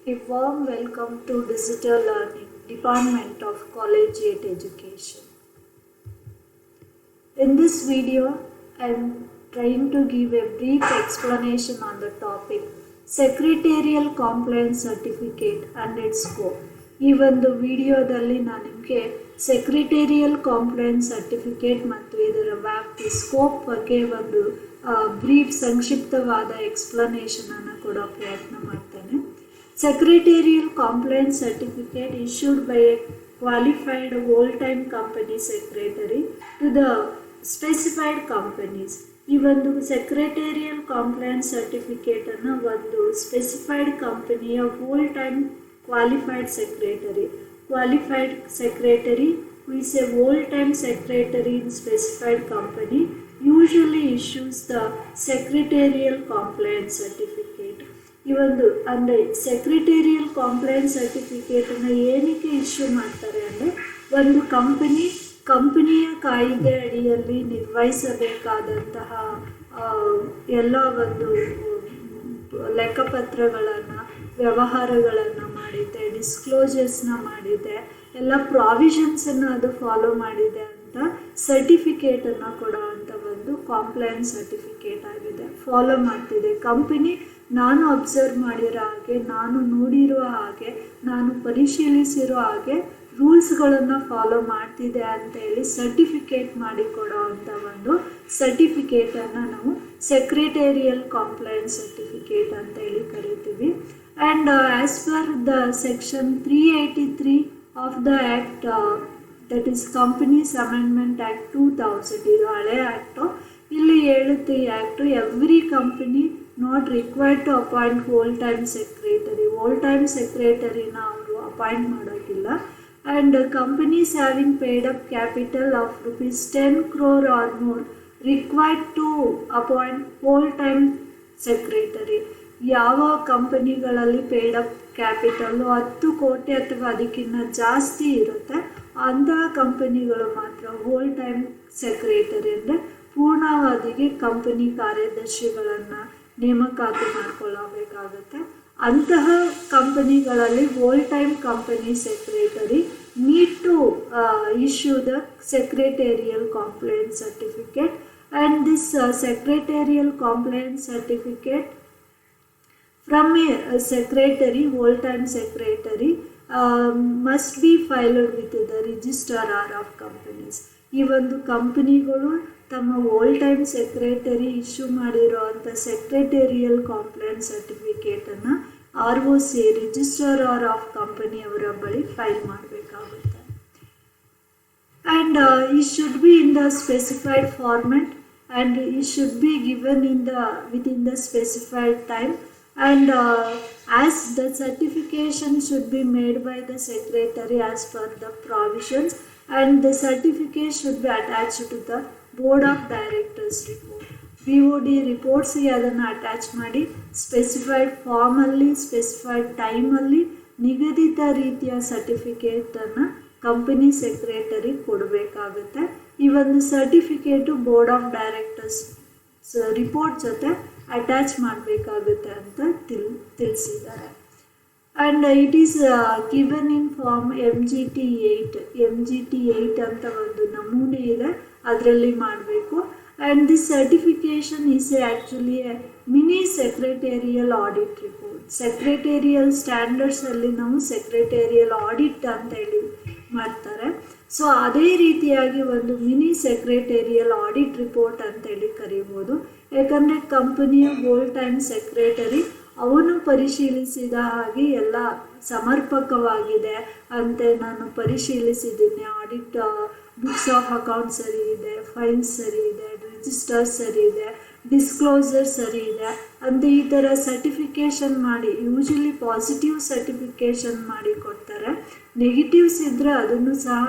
A warm welcome to Digital Learning Department of Collegiate Education. In this video, I am trying to give a brief explanation on the topic Secretarial Compliance Certificate and its scope. ಈ ಒಂದು ವಿಡಿಯೋದಲ್ಲಿ ನಾನು ನಿಮಗೆ secretarial compliance certificate ಮತ್ತು ಇದರ ವ್ಯಾಪ್ತಿ scope ಬಗ್ಗೆ ಒಂದು ಬ್ರೀಫ್ ಸಂಕ್ಷಿಪ್ತವಾದ ಎಕ್ಸ್ಪ್ಲನೇಷನನ್ನು ಕೊಡೋ ಪ್ರಯತ್ನ ಮಾಡ್ತೇನೆ. Secretarial Compliance Certificate issued by a qualified whole-time company secretary to the specified companies. ಈ ಒಂದು ಸೆಕ್ರೆಟೇರಿಯಲ್ ಕಾಂಪ್ಲೈನ್ಸ್ ಸರ್ಟಿಫಿಕೇಟನ್ನು ಒಂದು ಸ್ಪೆಸಿಫೈಡ್ ಕಂಪನಿಯ whole-time qualified secretary who is a whole-time secretary in specified company usually issues the secretarial compliance certificate. ಈ ಒಂದು ಅಂದರೆ secretarial compliance ಸರ್ಟಿಫಿಕೇಟನ್ನು ಏನಕ್ಕೆ ಇಶ್ಯೂ ಮಾಡ್ತಾರೆ ಅಂದರೆ ಒಂದು ಕಂಪನಿಯ ಕಾಯ್ದೆ ಅಡಿಯಲ್ಲಿ ನಿರ್ವಹಿಸಬೇಕಾದಂತಹ ಎಲ್ಲ ಒಂದು ಲೆಕ್ಕಪತ್ರಗಳನ್ನು ವ್ಯವಹಾರಗಳನ್ನು ಮಾಡಿದೆ, ಡಿಸ್ಕ್ಲೋಜರ್ಸ್ನ ಮಾಡಿದೆ, ಎಲ್ಲ ಪ್ರಾವಿಷನ್ಸನ್ನು ಅದು ಫಾಲೋ ಮಾಡಿದೆ ಅಂತ ಸರ್ಟಿಫಿಕೇಟನ್ನು ಕೊಡೋ ಅಂಥ ಒಂದು ಕಾಂಪ್ಲೈನ್ಸ್ ಸರ್ಟಿಫಿಕೇಟ್ ಆಗಿದೆ. ಫಾಲೋ ಮಾಡ್ತಿದೆ ಕಂಪನಿ, ನಾನು ಅಬ್ಸರ್ವ್ ಮಾಡಿರೋ ಹಾಗೆ, ನಾನು ನೋಡಿರೋ ಹಾಗೆ, ನಾನು ಪರಿಶೀಲಿಸಿರೋ ಹಾಗೆ ರೂಲ್ಸ್ಗಳನ್ನು ಫಾಲೋ ಮಾಡ್ತಿದೆ ಅಂತ ಹೇಳಿ ಸರ್ಟಿಫಿಕೇಟ್ ಮಾಡಿಕೊಡೋ ಅಂಥ ಒಂದು ಸರ್ಟಿಫಿಕೇಟನ್ನು ನಾವು ಸೆಕ್ರೆಟೇರಿಯಲ್ ಕಾಂಪ್ಲೈನ್ಸ್ ಸರ್ಟಿಫಿಕೇಟ್ ಅಂತ ಹೇಳಿ ಕರಿತೀವಿ. And as per the section 383 of the act, that is companies amendment act 2000, ಇದು ಹಳೆ ಆ್ಯಕ್ಟು. ಇಲ್ಲಿ ಹೇಳುತ್ತೆ ಈ act, every company not required to appoint whole-time ಸೆಕ್ರೆಟರಿನ ಅವರು ಅಪಾಯಿಂಟ್ ಮಾಡೋಕ್ಕಿಲ್ಲ. And companies having paid up capital of rupees 10 crore or more required to appoint whole-time secretary. ಯಾವ ಕಂಪನಿಗಳಲ್ಲಿ ಪೇಡ್ ಅಪ್ ಕ್ಯಾಪಿಟಲ್ಲು 10 ಕೋಟಿ ಅಥವಾ ಅದಕ್ಕಿಂತ ಜಾಸ್ತಿ ಇರುತ್ತೆ, ಅಂತಹ ಕಂಪನಿಗಳು ಮಾತ್ರ whole-time ಸೆಕ್ರೆಟರಿ ಅಂದರೆ ಪೂರ್ಣಾವಧಿಗೆ ಕಂಪನಿ ಕಾರ್ಯದರ್ಶಿಗಳನ್ನು ನೇಮಕಾತಿ ಮಾಡಿಕೊಳ್ಳಬೇಕಾಗುತ್ತೆ. ಅಂತಹ ಕಂಪನಿಗಳಲ್ಲಿ whole-time company secretary need to issue the secretarial compliance certificate. And this secretarial compliance certificate from a secretary, whole-time secretary must be filed with the registrar of companies. ಈ ಒಂದು ಕಂಪನಿಗಳು ತಮ್ಮ whole-time ಸೆಕ್ರೆಟರಿ issue ಮಾಡಿರೋ ಅಂಥ ಸೆಕ್ರೆಟೇರಿಯಲ್ ಕಾಂಪ್ಲೈನ್ಸ್ ಸರ್ಟಿಫಿಕೇಟನ್ನು ROC registrar of company ಅವರ ಬಳಿ ಫೈಲ್ ಮಾಡಬೇಕಾಗುತ್ತೆ. ಆ್ಯಂಡ್ ಈ should be in the specified format and ಈ should be given within the specified time. And as the certification should be made by the secretary as per the provisions, and the certificate should be attached to the board of directors report. BOD ರಿಪೋರ್ಟ್ಸಿಗೆ ಅದನ್ನು attach ಮಾಡಿ specified ಫಾರ್ಮಲ್ಲಿ specified ಟೈಮಲ್ಲಿ ನಿಗದಿತ ರೀತಿಯ ಸರ್ಟಿಫಿಕೇಟನ್ನು company secretary ಕೊಡಬೇಕಾಗುತ್ತೆ. ಈ ಒಂದು certificate board of directors report ಜೊತೆ ಅಟ್ಯಾಚ್ ಮಾಡಬೇಕಾಗುತ್ತೆ ಅಂತ ತಿಳಿಸಿದ್ದಾರೆ. And it is given in form MGT 8 ಅಂತ ಒಂದು ನಮೂನೆ ಇದೆ, ಅದರಲ್ಲಿ ಮಾಡಬೇಕು. And this certification is actually a mini secretarial audit report. Secretarial ಸ್ಟ್ಯಾಂಡರ್ಡ್ಸಲ್ಲಿ ನಾವು ಸೆಕ್ರೆಟೇರಿಯಲ್ ಆಡಿಟ್ ಅಂತ ಹೇಳಿ ಮಾಡ್ತಾರೆ. ಸೊ ಅದೇ ರೀತಿಯಾಗಿ ಒಂದು ಮಿನಿ ಸೆಕ್ರೆಟೇರಿಯಲ್ ಆಡಿಟ್ ರಿಪೋರ್ಟ್ ಅಂತೇಳಿ ಕರಿಬೋದು. ಯಾಕಂದರೆ ಕಂಪನಿಯ whole-time ಸೆಕ್ರೆಟರಿ ಅವನು ಪರಿಶೀಲಿಸಿದ ಹಾಗೆ ಎಲ್ಲ ಸಮರ್ಪಕವಾಗಿದೆ ಅಂತ ನಾನು ಪರಿಶೀಲಿಸಿದ್ದೀನಿ, ಆಡಿಟ್ ಬುಕ್ಸ್ ಆಫ್ ಅಕೌಂಟ್ ಸರಿ ಇದೆ, ಫೈಲ್ಸ್ ಸರಿ ಇದೆ, ರಿಜಿಸ್ಟರ್ ಸರಿ ಇದೆ, ಡಿಸ್ಕ್ಲೋಸರ್ ಸರಿ ಇದೆ ಅಂತ ಈ ಥರ ಸರ್ಟಿಫಿಕೇಷನ್ ಮಾಡಿ, ಯೂಶಲಿ ಪಾಸಿಟಿವ್ ಸರ್ಟಿಫಿಕೇಷನ್ ಮಾಡಿ ಕೊಡ್ತಾರೆ. ನೆಗೆಟಿವ್ಸ್ ಇದ್ದರೆ ಅದನ್ನು ಸಹ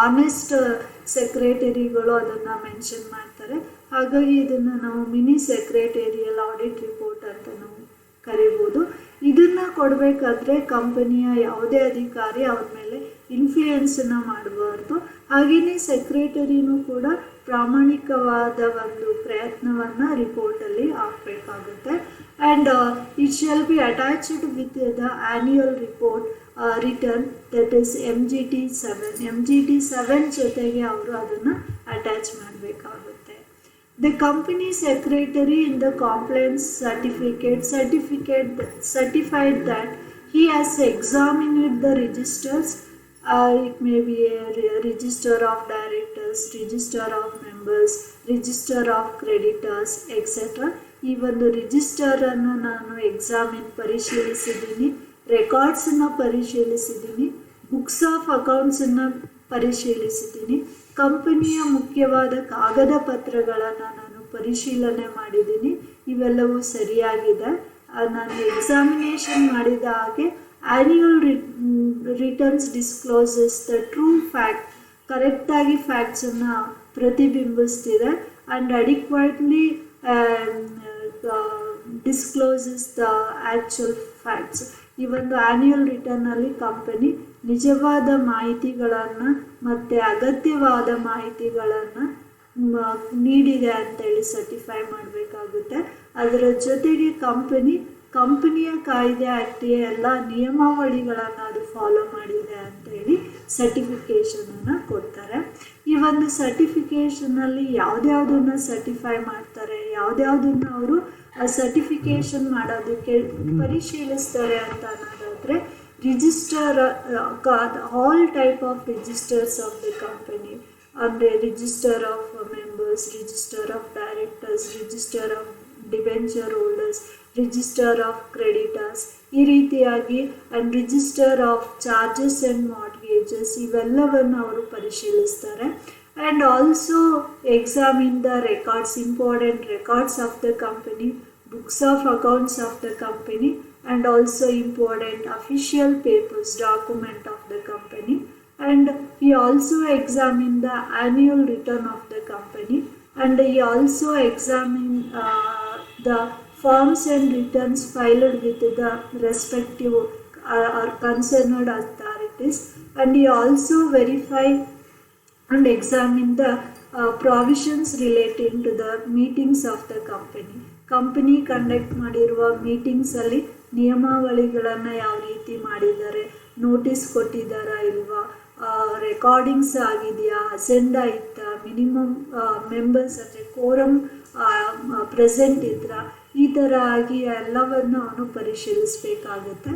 ಆನೆಸ್ಟ್ ಸೆಕ್ರೆಟರಿಗಳು ಅದನ್ನು ಮೆನ್ಷನ್ ಮಾಡ್ತಾರೆ. ಹಾಗಾಗಿ ಇದನ್ನು ನಾವು ಮಿನಿ ಸೆಕ್ರೆಟೇರಿಯಲ್ ಆಡಿಟ್ ರಿಪೋರ್ಟ್ ಅಂತ ನಾವು ಕರಿಬೋದು. ಇದನ್ನು ಕೊಡಬೇಕಾದ್ರೆ ಕಂಪನಿಯ ಯಾವುದೇ ಅಧಿಕಾರಿ ಅವ್ರ ಮೇಲೆ ಇನ್ಫ್ಲೂಯೆನ್ಸನ್ನು ಮಾಡಬಾರ್ದು. ಹಾಗೆಯೇ ಸೆಕ್ರೆಟರಿನೂ ಕೂಡ ಪ್ರಾಮಾಣಿಕವಾದ ಒಂದು ಪ್ರಯತ್ನವನ್ನು ರಿಪೋರ್ಟಲ್ಲಿ ಹಾಕಬೇಕಾಗುತ್ತೆ. and it shall be attached with the annual report return, that is MGT7. MGT7 ಜೊತೆಗೆ ಅವರು ಅದನ್ನು ಅಟ್ಯಾಚ್ ಮಾಡಬೇಕಾಗುತ್ತೆ. The company secretary in the compliance certified that he has examined the registers. It may be a register of directors, register of members, register of creditors, etc. ಈ ಒಂದು ರಿಜಿಸ್ಟರನ್ನು ನಾನು ಪರಿಶೀಲಿಸಿದ್ದೀನಿ, ರೆಕಾರ್ಡ್ಸನ್ನು ಪರಿಶೀಲಿಸಿದ್ದೀನಿ, books of ಅಕೌಂಟ್ಸನ್ನು ಪರಿಶೀಲಿಸಿದ್ದೀನಿ, ಕಂಪನಿಯ ಮುಖ್ಯವಾದ ಕಾಗದ ಪತ್ರಗಳನ್ನು ನಾನು ಪರಿಶೀಲನೆ ಮಾಡಿದ್ದೀನಿ. ಇವೆಲ್ಲವೂ ಸರಿಯಾಗಿದೆ. ನಾನು ಎಕ್ಸಾಮಿನೇಷನ್ ಮಾಡಿದ ಹಾಗೆ annual returns discloses the true fact, ಕರೆಕ್ಟಾಗಿ ಫ್ಯಾಕ್ಟ್ಸನ್ನು ಪ್ರತಿಬಿಂಬಿಸ್ತಿದೆ, and adequately discloses the actual facts. ಈ ಒಂದು ಆ್ಯನ್ಯುವಲ್ ರಿಟರ್ನಲ್ಲಿ ಕಂಪನಿ ನಿಜವಾದ ಮಾಹಿತಿಗಳನ್ನು ಮತ್ತು ಅಗತ್ಯವಾದ ಮಾಹಿತಿಗಳನ್ನು ನೀಡಿದೆ ಅಂತೇಳಿ ಸರ್ಟಿಫೈ ಮಾಡಬೇಕಾಗುತ್ತೆ. ಅದರ ಜೊತೆಗೆ ಕಂಪನಿಯ ಕಾಯ್ದೆ ಅಟ್ಟಿಯ ಎಲ್ಲ ನಿಯಮಾವಳಿಗಳನ್ನು ಅದು ಫಾಲೋ ಮಾಡಿದೆ ಅಂತೇಳಿ ಸರ್ಟಿಫಿಕೇಷನನ್ನು ಕೊಡ್ತಾರೆ. ಈ ಒಂದು ಸರ್ಟಿಫಿಕೇಷನಲ್ಲಿ ಯಾವುದ್ಯಾವುದನ್ನು ಸರ್ಟಿಫೈ ಮಾಡ್ತಾರೆ, ಯಾವುದ್ಯಾವುದನ್ನು ಅವರು ಸರ್ಟಿಫಿಕೇಷನ್ ಮಾಡೋದಕ್ಕೆ ಪರಿಶೀಲಿಸ್ತಾರೆ ಅಂತ ಅನ್ನೋದಾದರೆ, register all type of registers of the company, ಅಂದರೆ register of members, register of directors, register of debenture holders, register of creditors, ಈ ರೀತಿಯಾಗಿ and register of charges and mortgages, ಇವೆಲ್ಲವನ್ನು ಅವರು ಪರಿಶೀಲಿಸ್ತಾರೆ. And also examine the records, important records of the company, books of accounts of the company, and also important official papers, document of the company. And he also examined the annual return of the company, and he also examined the forms and returns filed with the respective or concerned authorities, and he also verified and examined the provisions relating to the meetings of the company conduct ಮಾಡಿರುವ ಮೀಟಿಂಗ್ಸಲ್ಲಿ ನಿಯಮಾವಳಿಗಳನ್ನು ಯಾವ ರೀತಿ ಮಾಡಿದ್ದಾರೆ, notice ಕೊಟ್ಟಿದ್ದಾರಾ ಇಲ್ವಾ, recordings ಆಗಿದೆಯಾ, agenda ಇತ್ತಾ, minimum members ಅಂದರೆ quorum present ಇದ್ರಾ, ಈ ಥರ ಆಗಿ ಎಲ್ಲವನ್ನು ಅವನು ಪರಿಶೀಲಿಸಬೇಕಾಗುತ್ತೆ.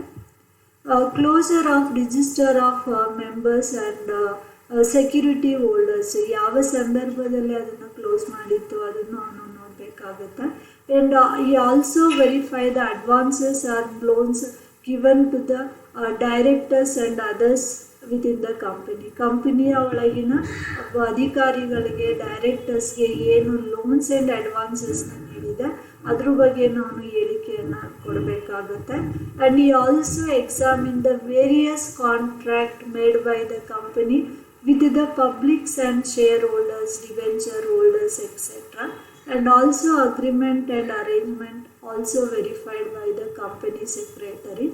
Closure of register of members and security holders, ಯಾವ ಸಂದರ್ಭದಲ್ಲಿ ಅದನ್ನು ಕ್ಲೋಸ್ ಮಾಡಿತ್ತು ಅದನ್ನು ಅವನು ನೋಡಬೇಕಾಗುತ್ತೆ. ಆ್ಯಂಡ್ ಈ also verify the advances or loans given to the directors and others within the ಕಂಪನಿಯ ಒಳಗಿನ ಅಧಿಕಾರಿಗಳಿಗೆ, ಡೈರೆಕ್ಟರ್ಸ್ಗೆ ಏನು ಲೋನ್ಸ್ ಆ್ಯಂಡ್ ಅಡ್ವಾನ್ಸಸ್ನ ನೀಡಿದೆ ಅದ್ರ ಬಗ್ಗೆ ನಾನು ಹೇಳಿಕೆಯನ್ನು ಕೊಡಬೇಕಾಗುತ್ತೆ. ಆ್ಯಂಡ್ ಈ also examine the various contract made by the company with the publics and share holders, debenture holders, etcetera. And also agreement and arrangement also verified by the company secretary.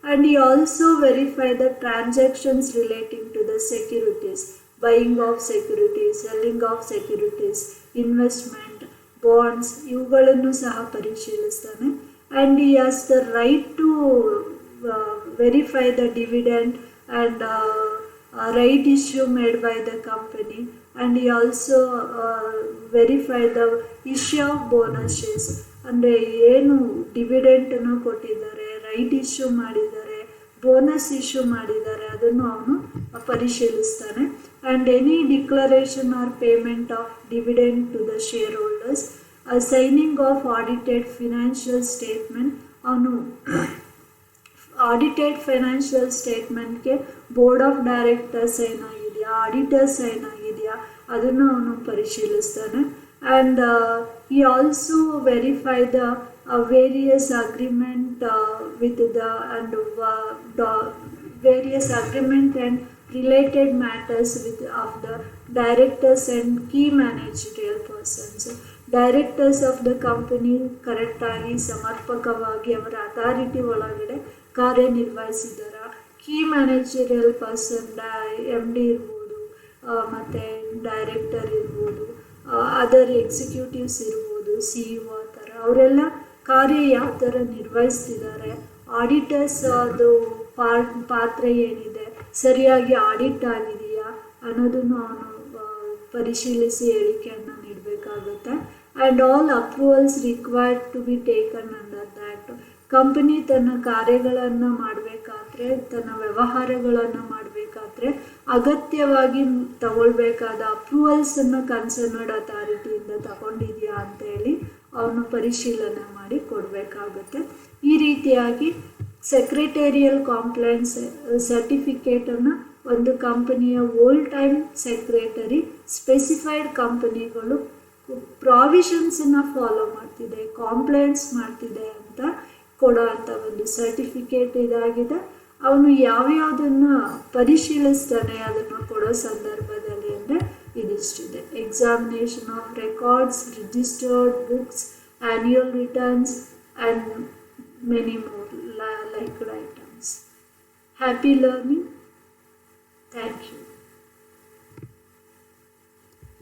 And he also verified the transactions relating to the securities, buying of securities, selling of securities, investment, bonds, ಇವುಗಳನ್ನು ಸಹ ಪರಿಶೀಲಿಸ್ತಾನೆ. And he has the right to verify the dividend and right issue made by the company. And he also verified the issue of bonuses, ಅಂದರೆ ಏನು ಡಿವಿಡೆಂಟನ್ನು ಕೊಟ್ಟಿದ್ದಾರೆ, right issue ಮಾಡಿದ್ದಾರೆ, bonus issue ಮಾಡಿದ್ದಾರೆ, ಅದನ್ನು ಅವನು ಪರಿಶೀಲಿಸ್ತಾನೆ. And any declaration or payment of dividend to the share holders, signing of audited financial statement, ಅವನು ಆಡಿಟೆಡ್ ಫೈನಾನ್ಷಿಯಲ್ ಸ್ಟೇಟ್ಮೆಂಟ್ಗೆ ಬೋರ್ಡ್ ಆಫ್ ಡೈರೆಕ್ಟರ್ಸ್ ಏನಾಗಿದೆಯಾ, ಆಡಿಟರ್ಸ್ ಏನಾಗಿದೆಯಾ ಅದನ್ನು ಅವನು ಪರಿಶೀಲಿಸ್ತಾನೆ. And he also verify the various agreement with the and various agreement and related matters with of the directors and key managerial persons. Directors of the company ಕರೆಕ್ಟಾಗಿ ಸಮರ್ಪಕವಾಗಿ ಅವರ authority ಒಳಗಡೆ ಕಾರ್ಯನಿರ್ವಹಿಸಿದಾರ. Key managerial person MD ಇರ್ಬೋದು, ಮತ್ತು director ಇರ್ಬೋದು, other executives ಇರ್ಬೋದು, CEO ಆ ಥರ ಅವರೆಲ್ಲ ಕಾರ್ಯ ಯಾವ ಥರ ನಿರ್ವಹಿಸ್ತಿದ್ದಾರೆ, ಆಡಿಟರ್ಸ್ ಅದು ಪಾತ್ರ ಏನಿದೆ, ಸರಿಯಾಗಿ ಆಡಿಟ್ ಆಗಿದೆಯಾ ಅನ್ನೋದನ್ನು ಅವನು ಪರಿಶೀಲಿಸಿ ಹೇಳಿಕೆಯನ್ನು ನೀಡಬೇಕಾಗುತ್ತೆ. And all approvals required to be taken under that. Company ತನ್ನ ಕಾರ್ಯಗಳನ್ನು ಮಾಡಬೇಕಾದ್ರೆ, ತನ್ನ ವ್ಯವಹಾರಗಳನ್ನು ಮಾಡಬೇಕಾದ್ರೆ ಅಗತ್ಯವಾಗಿ ತಗೊಳ್ಬೇಕಾದ ಅಪ್ರೂವಲ್ಸನ್ನು ಕನ್ಸರ್ನ್ಡ್ ಅಥಾರಿಟಿಯಿಂದ ತಗೊಂಡಿದೆಯಾ ಅಂತೇಳಿ ಅವನು ಪರಿಶೀಲನೆ ಮಾಡಿ ಕೊಡಬೇಕಾಗುತ್ತೆ. ಈ ರೀತಿಯಾಗಿ ಸೆಕ್ರೆಟೇರಿಯಲ್ ಕಾಂಪ್ಲೈನ್ಸ್ ಸರ್ಟಿಫಿಕೇಟನ್ನು ಒಂದು ಕಂಪನಿಯ ಓಲ್ಡ್ ಟೈಮ್ ಸೆಕ್ರೆಟರಿ ಸ್ಪೆಸಿಫೈಡ್ ಕಂಪನಿಗಳು ಪ್ರಾವಿಷನ್ಸನ್ನು ಫಾಲೋ ಮಾಡ್ತಿದೆ, ಕಾಂಪ್ಲೈನ್ಸ್ ಮಾಡ್ತಿದೆ ಅಂತ ಕೊಡೋ ಅಂಥ ಒಂದು ಸರ್ಟಿಫಿಕೇಟ್ ಇದಾಗಿದೆ. ಅವನು ಯಾವ್ಯಾವುದನ್ನು ಪರಿಶೀಲಿಸ್ತಾನೆ ಅದನ್ನು ಕೊಡೋ ಸಂದರ್ಭದಲ್ಲಿ ಅಂದರೆ ಇದಿಷ್ಟಿದೆ: examination of records, registered books, annual returns and many more liked items. Happy learning. Thank you.